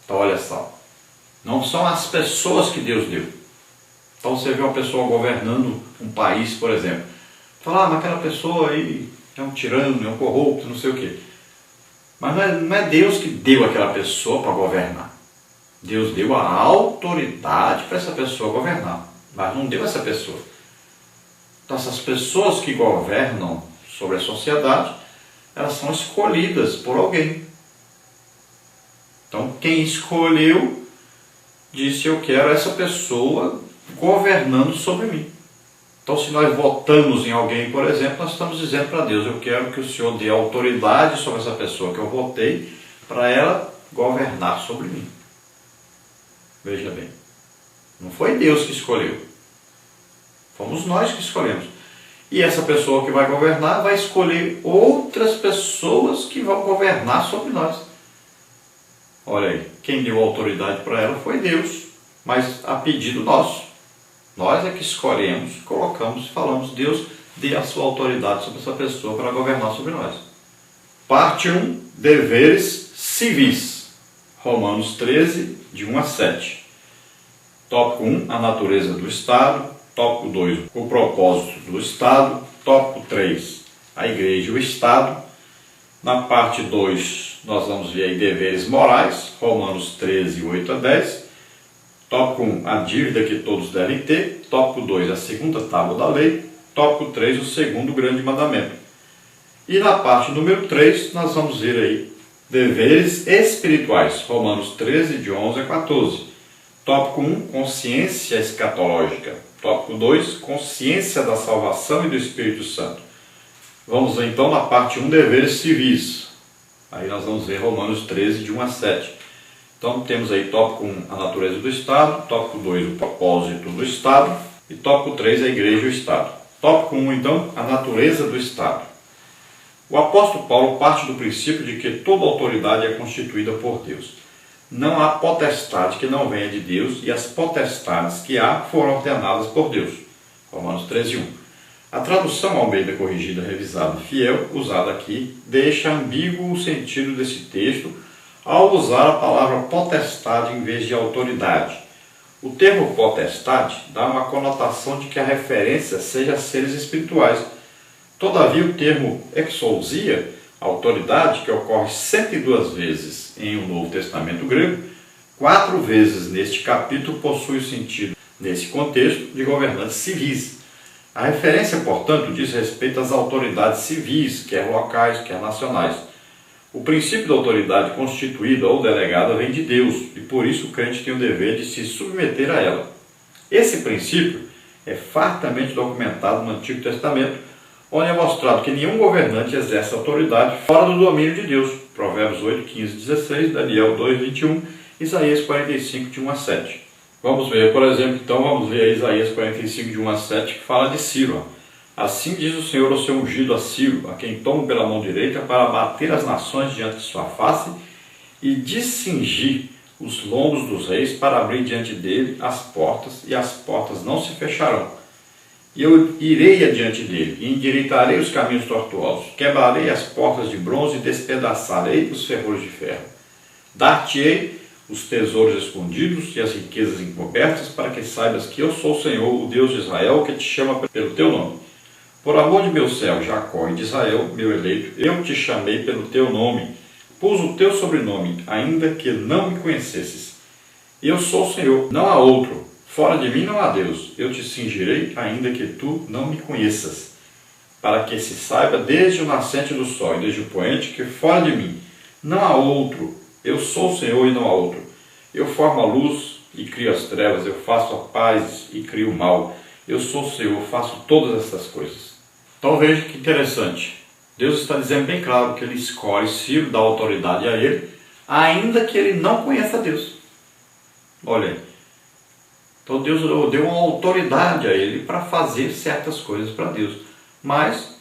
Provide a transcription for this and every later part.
Então olha só, não são as pessoas que Deus deu. Então você vê uma pessoa governando um país, por exemplo, fala, mas aquela pessoa aí é um tirano, é um corrupto, não sei o quê. Mas não é Deus que deu aquela pessoa para governar. Deus deu a autoridade para essa pessoa governar, mas não deu essa pessoa. Então essas pessoas que governam sobre a sociedade, elas são escolhidas por alguém. Então quem escolheu disse, eu quero essa pessoa governando sobre mim. Então se nós votamos em alguém, por exemplo, nós estamos dizendo para Deus, eu quero que o Senhor dê autoridade sobre essa pessoa que eu votei, para ela governar sobre mim. Veja bem, não foi Deus que escolheu, fomos nós que escolhemos. E essa pessoa que vai governar vai escolher outras pessoas que vão governar sobre nós. Olha aí, quem deu autoridade para ela foi Deus, mas a pedido nosso. Nós é que escolhemos, colocamos, falamos, Deus dê a sua autoridade sobre essa pessoa para governar sobre nós. Parte 1, deveres civis. Romanos 13, de 1 a 7. Tópico 1, a natureza do Estado. Tópico 2, o propósito do Estado. Tópico 3, a Igreja e o Estado. Na parte 2, nós vamos ver aí deveres morais. Romanos 13, 8 a 10. Tópico 1, a dívida que todos devem ter. Tópico 2, a segunda tábua da lei. Tópico 3, o segundo grande mandamento. E na parte número 3, nós vamos ver aí deveres espirituais. Romanos 13, de 11 a 14. Tópico 1, consciência escatológica. Tópico 2, consciência da salvação e do Espírito Santo. Vamos então na parte 1, deveres civis. Aí nós vamos ver Romanos 13, de 1 a 7. Então temos aí tópico 1, a natureza do Estado, tópico 2, o propósito do Estado e tópico 3, a Igreja e o Estado. Tópico 1, então, a natureza do Estado. O apóstolo Paulo parte do princípio de que toda autoridade é constituída por Deus. Não há potestade que não venha de Deus e as potestades que há foram ordenadas por Deus. Romanos 13, 1. A tradução Almeida Corrigida, Revisada e Fiel, usada aqui, deixa ambíguo o sentido desse texto ao usar a palavra potestade em vez de autoridade. O termo potestade dá uma conotação de que a referência seja a seres espirituais. Todavia, o termo exousia, autoridade, que ocorre 102 vezes em um Novo Testamento grego, 4 vezes neste capítulo possui o sentido, nesse contexto, de governantes civis. A referência, portanto, diz respeito às autoridades civis, quer locais, quer nacionais. O princípio da autoridade constituída ou delegada vem de Deus, e por isso o crente tem o dever de se submeter a ela. Esse princípio é fartamente documentado no Antigo Testamento, onde é mostrado que nenhum governante exerce autoridade fora do domínio de Deus. Provérbios 8, 15, 16, Daniel 2, 21, Isaías 45, de 1 a 7. Vamos ver, por exemplo, então vamos ver Isaías 45, de 1 a 7, que fala de Ciro. Assim diz o Senhor ao seu ungido a Ciro, a quem tomo pela mão direita para bater as nações diante de sua face e descingir os lombos dos reis para abrir diante dele as portas, e as portas não se fecharão. E eu irei adiante dele, e endireitarei os caminhos tortuosos, quebrarei as portas de bronze e despedaçarei os ferrolhos de ferro. Dar-te-ei os tesouros escondidos e as riquezas encobertas, para que saibas que eu sou o Senhor, o Deus de Israel, que te chama pelo teu nome. Por amor de meu servo Jacó e de Israel, meu eleito, eu te chamei pelo teu nome, pus o teu sobrenome, ainda que não me conhecesses. Eu sou o Senhor, não há outro. Fora de mim não há Deus. Eu te cingirei, ainda que tu não me conheças, para que se saiba desde o nascente do sol e desde o poente que fora de mim não há outro. Eu sou o Senhor e não há outro. Eu formo a luz e crio as trevas, eu faço a paz e crio o mal. Eu sou o Senhor, faço todas essas coisas. Então veja que interessante. Deus está dizendo bem claro que ele escolhe Ciro, dá autoridade a ele, ainda que ele não conheça Deus. Olha aí. Então Deus deu uma autoridade a ele para fazer certas coisas para Deus. Mas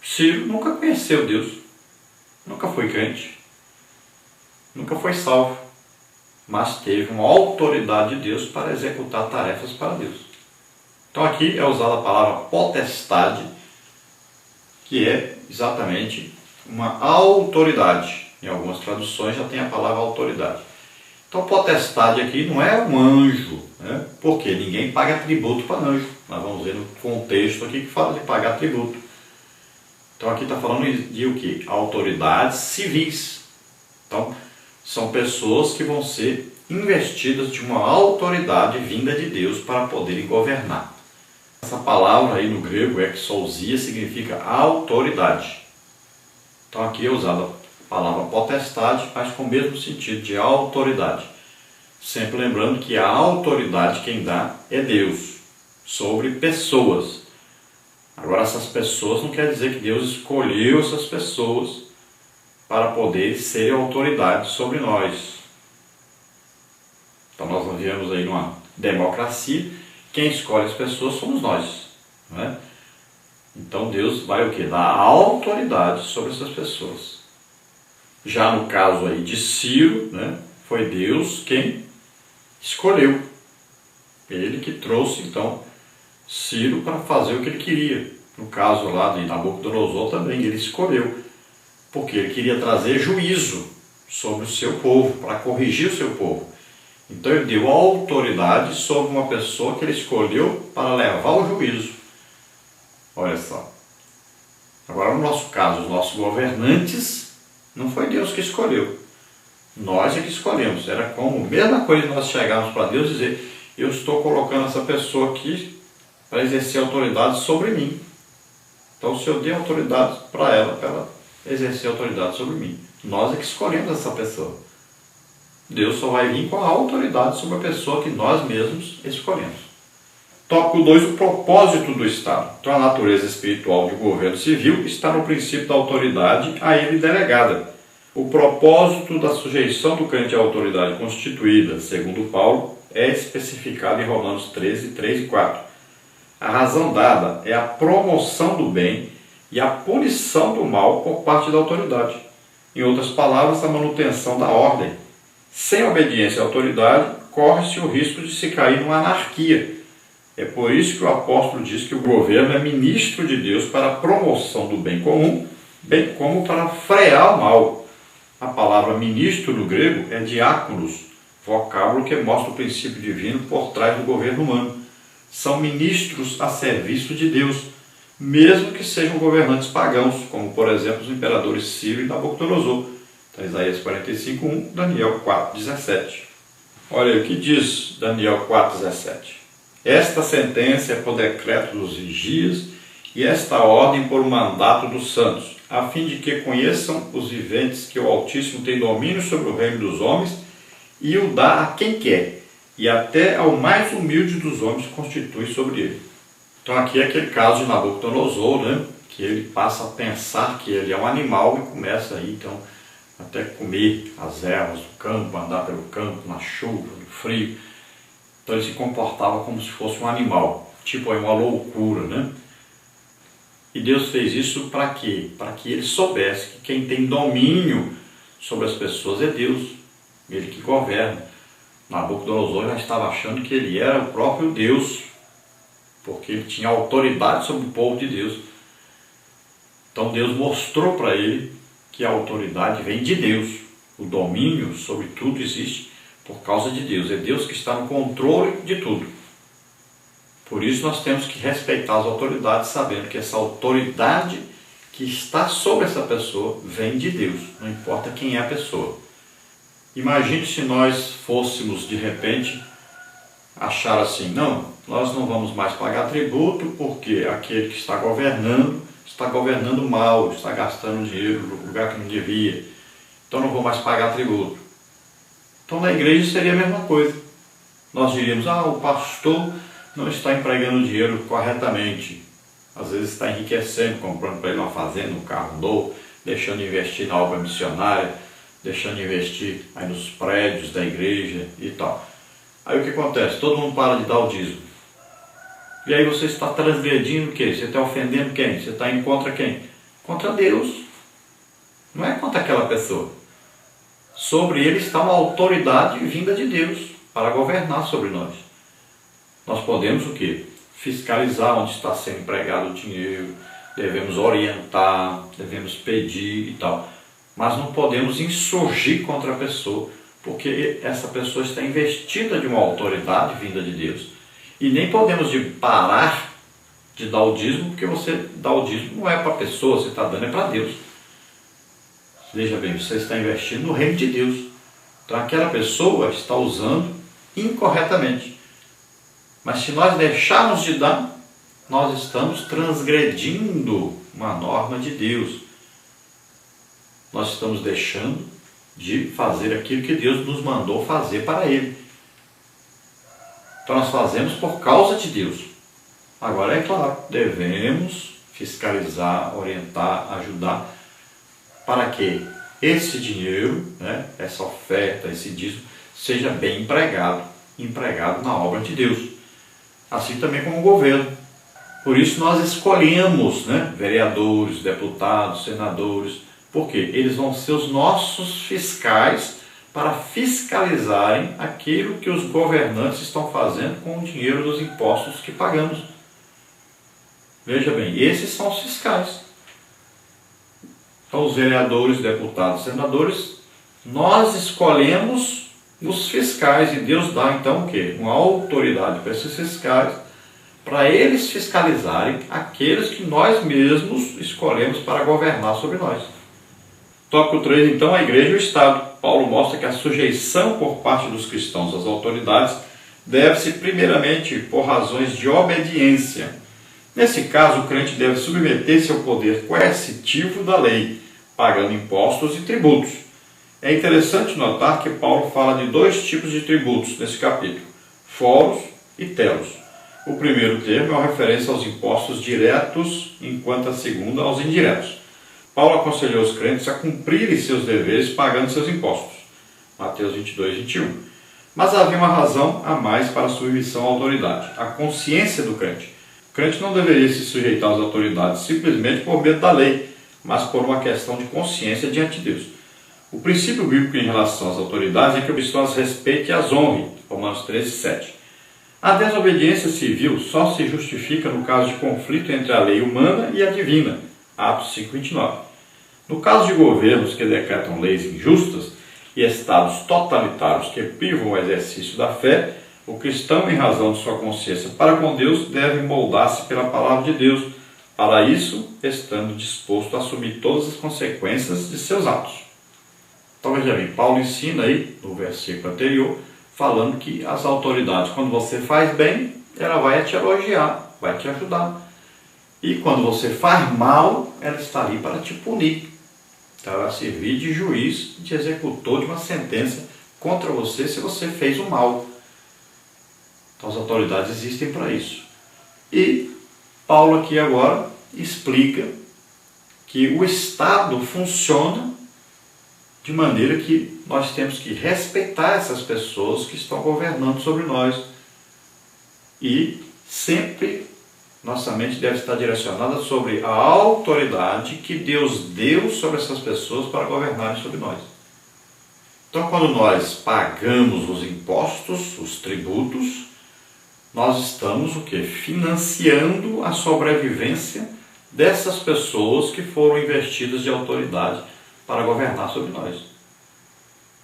Ciro nunca conheceu Deus, nunca foi crente, nunca foi salvo, mas teve uma autoridade de Deus para executar tarefas para Deus. Então aqui é usada a palavra potestade, que é exatamente uma autoridade. Em algumas traduções já tem a palavra autoridade. Então potestade aqui não é um anjo, né? Porque ninguém paga tributo para anjo. Nós vamos ver no contexto aqui que fala de pagar tributo. Então aqui está falando de o quê? Autoridades civis. Então são pessoas que vão ser investidas de uma autoridade vinda de Deus para poderem governar. Essa palavra aí no grego, exousia, significa autoridade. Então aqui é usada a palavra potestade, mas com o mesmo sentido de autoridade. Sempre lembrando que a autoridade quem dá é Deus, sobre pessoas. Agora essas pessoas não quer dizer que Deus escolheu essas pessoas para poder ser autoridade sobre nós. Então nós vivemos aí numa democracia, quem escolhe as pessoas somos nós, não é? Então Deus vai o quê? Dar autoridade sobre essas pessoas. Já no caso aí de Ciro, né, foi Deus quem escolheu. Ele que trouxe então Ciro para fazer o que ele queria. No caso lá de Nabucodonosor também, ele escolheu. Porque ele queria trazer juízo sobre o seu povo, para corrigir o seu povo. Então ele deu autoridade sobre uma pessoa que ele escolheu para levar o juízo. Olha só. Agora no nosso caso, os nossos governantes, não foi Deus que escolheu. Nós é que escolhemos. Era como a mesma coisa que nós chegarmos para Deus e dizer: eu estou colocando essa pessoa aqui para exercer autoridade sobre mim. Então o Senhor deu autoridade para ela exercer autoridade sobre mim. Nós é que escolhemos essa pessoa. Deus só vai vir com a autoridade sobre a pessoa que nós mesmos escolhemos. Tópico 2, o propósito do Estado. Então a natureza espiritual de governo civil está no princípio da autoridade a ele delegada. O propósito da sujeição do crente à autoridade constituída, segundo Paulo, é especificado em Romanos 13, 3 e 4. A razão dada é a promoção do bem e a punição do mal por parte da autoridade. Em outras palavras, a manutenção da ordem. Sem obediência à autoridade, corre-se o risco de se cair numa anarquia. É por isso que o apóstolo diz que o governo é ministro de Deus para a promoção do bem comum, bem como para frear o mal. A palavra ministro no grego é diáconos, vocábulo que mostra o princípio divino por trás do governo humano. São ministros a serviço de Deus, mesmo que sejam governantes pagãos, como por exemplo os imperadores Ciro e Nabucodonosor. Então, Isaías 45:1, Daniel 4:17. Olha aí o que diz Daniel 4:17. Esta sentença é por decreto dos vigias e esta ordem por mandato dos santos, a fim de que conheçam os viventes que o Altíssimo tem domínio sobre o reino dos homens e o dá a quem quer, e até ao mais humilde dos homens constitui sobre ele. Então aqui é aquele caso de Nabucodonosor, né? Que ele passa a pensar que ele é um animal e começa aí então até comer as ervas do campo, andar pelo campo, na chuva, no frio. Então ele se comportava como se fosse um animal, tipo aí uma loucura, né? E Deus fez isso para quê? Para que ele soubesse que quem tem domínio sobre as pessoas é Deus, ele que governa. Nabucodonosor já estava achando que ele era o próprio Deus, porque ele tinha autoridade sobre o povo de Deus. Então Deus mostrou para ele que a autoridade vem de Deus. O domínio sobre tudo existe por causa de Deus. É Deus que está no controle de tudo. Por isso nós temos que respeitar as autoridades, sabendo que essa autoridade que está sobre essa pessoa vem de Deus, não importa quem é a pessoa. Imagine se nós fôssemos de repente achar assim: não, nós não vamos mais pagar tributo porque aquele que está governando mal, está gastando dinheiro no lugar que não devia, então não vou mais pagar tributo. Então na igreja seria a mesma coisa. Nós diríamos: o pastor não está empregando dinheiro corretamente, às vezes está enriquecendo, comprando para ele uma fazenda, um carro novo, deixando de investir na obra missionária, deixando de investir aí nos prédios da igreja e tal. Aí o que acontece? Todo mundo para de dar o dízimo. E aí você está transgredindo o quê? Você está ofendendo quem? Você está indo contra quem? Contra Deus. Não é contra aquela pessoa. Sobre ele está uma autoridade vinda de Deus para governar sobre nós. Nós podemos o quê? Fiscalizar onde está sendo empregado o dinheiro, devemos orientar, devemos pedir e tal. Mas não podemos insurgir contra a pessoa, porque essa pessoa está investida de uma autoridade vinda de Deus. E nem podemos parar de dar o dízimo, porque você dá o dízimo não é para a pessoa, você está dando é para Deus. Veja bem, você está investindo no reino de Deus. Então aquela pessoa está usando incorretamente. Mas se nós deixarmos de dar, nós estamos transgredindo uma norma de Deus. Nós estamos deixando de fazer aquilo que Deus nos mandou fazer para Ele. Então nós fazemos por causa de Deus. Agora é claro, devemos fiscalizar, orientar, ajudar, para que esse dinheiro, essa oferta, esse dízimo, seja bem empregado na obra de Deus. Assim também como o governo. Por isso nós escolhemos vereadores, deputados, senadores, porque eles vão ser os nossos fiscais para fiscalizarem aquilo que os governantes estão fazendo com o dinheiro dos impostos que pagamos. Veja bem, esses são os fiscais. Então os vereadores, deputados, senadores, nós escolhemos os fiscais e Deus dá então o quê? Uma autoridade para esses fiscais, para eles fiscalizarem aqueles que nós mesmos escolhemos para governar sobre nós. Tópico 3, então, a igreja e o Estado. Paulo mostra que a sujeição por parte dos cristãos às autoridades deve-se primeiramente por razões de obediência. Nesse caso, o crente deve submeter-se ao poder coercitivo da lei, pagando impostos e tributos. É interessante notar que Paulo fala de dois tipos de tributos nesse capítulo, foros e telos. O primeiro termo é uma referência aos impostos diretos, enquanto a segunda aos indiretos. Paulo aconselhou os crentes a cumprirem seus deveres pagando seus impostos. Mateus 22, 21. Mas havia uma razão a mais para a submissão à autoridade, a consciência do crente. O crente não deveria se sujeitar às autoridades simplesmente por medo da lei, mas por uma questão de consciência diante de Deus. O princípio bíblico em relação às autoridades é que o cristão as respeite e as honre. Romanos 13, 7. A desobediência civil só se justifica no caso de conflito entre a lei humana e a divina. Atos 5, 29. No caso de governos que decretam leis injustas e estados totalitários que privam o exercício da fé, o cristão, em razão de sua consciência para com Deus, deve moldar-se pela palavra de Deus, para isso, estando disposto a assumir todas as consequências de seus atos. Então veja bem, Paulo ensina aí, no versículo anterior, falando que as autoridades, quando você faz bem, ela vai te elogiar, vai te ajudar. E quando você faz mal, ela está ali para te punir. Então ela vai servir de juiz, de executor de uma sentença contra você se você fez o mal. Então as autoridades existem para isso. E Paulo aqui agora explica que o Estado funciona de maneira que nós temos que respeitar essas pessoas que estão governando sobre nós. E sempre nossa mente deve estar direcionada sobre a autoridade que Deus deu sobre essas pessoas para governarem sobre nós. Então, quando nós pagamos os impostos, os tributos, nós estamos o quê? Financiando a sobrevivência dessas pessoas que foram investidas de autoridade para governar sobre nós.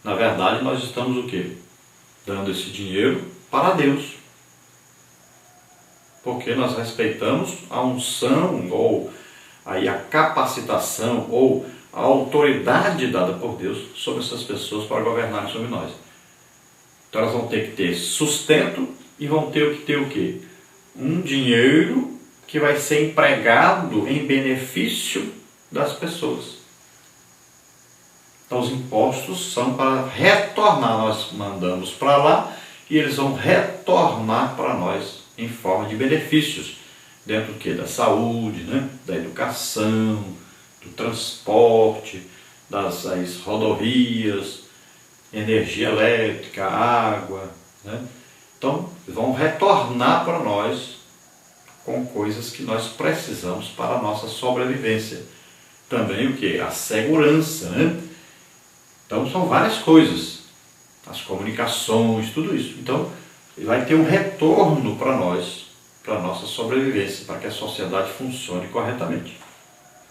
Na verdade, nós estamos o quê? Dando esse dinheiro para Deus. Porque nós respeitamos a unção ou aí a capacitação ou a autoridade dada por Deus sobre essas pessoas para governarem sobre nós. Então elas vão ter que ter sustento e vão ter que ter o quê? Um dinheiro que vai ser empregado em benefício das pessoas. Então os impostos são para retornar, nós mandamos para lá e eles vão retornar para nós em forma de benefícios, dentro do quê? Da saúde, da educação, do transporte, das rodovias, energia elétrica, água. Então, vão retornar para nós com coisas que nós precisamos para a nossa sobrevivência. Também o quê? A segurança. Então, são várias coisas. As comunicações, tudo isso. Então, vai ter um retorno para nós, para a nossa sobrevivência, para que a sociedade funcione corretamente.